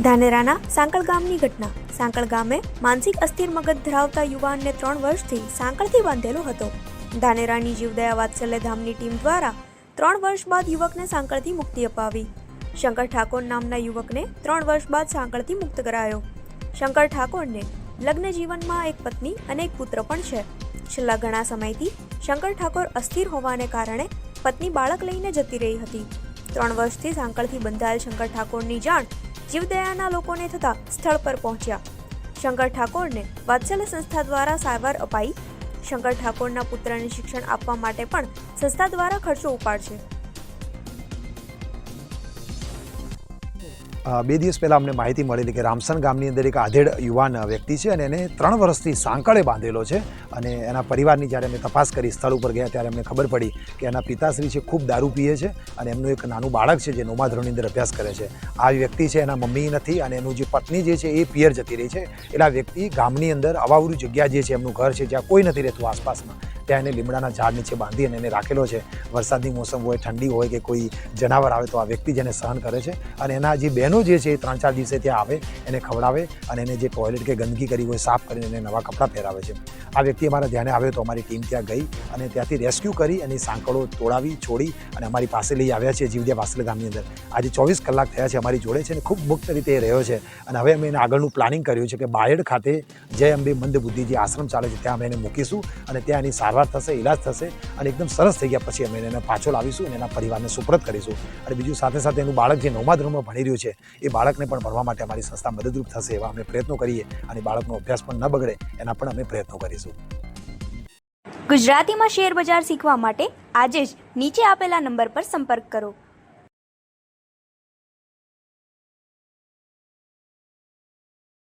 ધાનેરાના સાંકળ ગામની ઘટના। સાંકળ ગામે માનસિક અસ્થિર મગજ ધરાવતા યુવાનને 3 વર્ષથી સાંકળથી બાંધેલો હતો। ધાનેરાની જીવદયા વાત્સલ્ય ધામની ટીમ દ્વારા 3 વર્ષ બાદ યુવકને સાંકળથી મુક્તિ અપાવી। શંકર ઠાકોર નામના યુવકને 3 વર્ષ બાદ સાંકળથી મુક્ત કરાયો। શંકર ઠાકોરને લગ્ન જીવનમાં એક પત્ની અને એક પુત્ર પણ છે। છેલ્લા ઘણા સમયથી શંકર ઠાકોર અસ્થિર હોવાને કારણે પત્ની બાળક લઈને જતી રહી હતી। 3 વર્ષથી સાંકળથી બંધાયેલ શંકર ઠાકોરની જાણ જીવદયાના લોકોને થતા સ્થળ પર પહોંચ્યા। શંકર ઠાકોરને વાત્સલ્ય સંસ્થા દ્વારા સારવાર અપાઈ। શંકર ઠાકોરના પુત્રને શિક્ષણ આપવા માટે પણ સંસ્થા દ્વારા ખર્ચો ઉપાડશે। 2 દિવસ પહેલાં અમને માહિતી મળેલી કે રામસણ ગામની અંદર એક આધેડ યુવાન વ્યક્તિ છે અને એને 3 વર્ષથી સાંકળે બાંધેલો છે અને એના પરિવારની જ્યારે અમે તપાસ કરી સ્થળ ઉપર ગયા ત્યારે અમને ખબર પડી કે એના પિતાશ્રી છે ખૂબ દારૂ પીએ છે અને એમનું એક નાનું બાળક છે જે 9મા ધોરણની અંદર અભ્યાસ કરે છે। આ વ્યક્તિ છે એના મમ્મી નથી અને એનું જે પત્ની જે છે એ પિયર જતી રહી છે। એટલે આ વ્યક્તિ ગામની અંદર અવાવરું જગ્યા જે છે એમનું ઘર છે જ્યાં કોઈ નથી રહેતું આસપાસમાં, ત્યાં એને લીમડાના ઝાડ નીચે બાંધી અને એને રાખેલો છે। વરસાદની મોસમ હોય, ઠંડી હોય કે કોઈ જનાવર આવે તો આ વ્યક્તિ જેને સહન કરે છે અને એના જે બહેનો જે છે એ 3-4 દિવસે ત્યાં આવે, એને ખવડાવે અને એને જે ટોયલેટ કે ગંદકી કરી હોય સાફ કરીને એને નવા કપડાં પહેરાવે છે। આ વ્યક્તિ અમારા ધ્યાને આવ્યો તો અમારી ટીમ ત્યાં ગઈ અને ત્યાંથી રેસ્ક્યુ કરી અને સાંકળો તોડાવી છોડી અને અમારી પાસે લઈ આવ્યા છે જીવદયા વાત્સલ્ય ગામની અંદર। આજે 24 કલાક થયા છે અમારી જોડે છે અને ખૂબ મુક્ત રીતે એ રહ્યો છે અને હવે અમે એને આગળનું પ્લાનિંગ કર્યું છે કે બાયડ ખાતે જય અંબે મંદબુદ્ધિ જે આશ્રમ ચાલે છે ત્યાં અમે એને મૂકીશું અને ત્યાં એની સારવાર થશે, ઇલાજ થશે અને એકદમ સરસ થઈ ગયા પછી અમે એને પાછો લાવીશું અને એના પરિવારને સુપ્રત કરીશું। અને બીજું સાથે સાથે એનું બાળક જે 9મા ધોરણમાં ભણી રહ્યું છે એ બાળકને પણ ભણવા માટે અમારી સંસ્થા મદદરૂપ થશે એવા અમે પ્રયત્નો કરીએ અને બાળકનો અભ્યાસ પણ ન બગડે એના પણ અમે પ્રયત્નો કરીશું। ગુજરાતીમાં શેર બજાર શીખવા માટે આજે જ નીચે આપેલા નંબર પર સંપર્ક કરો।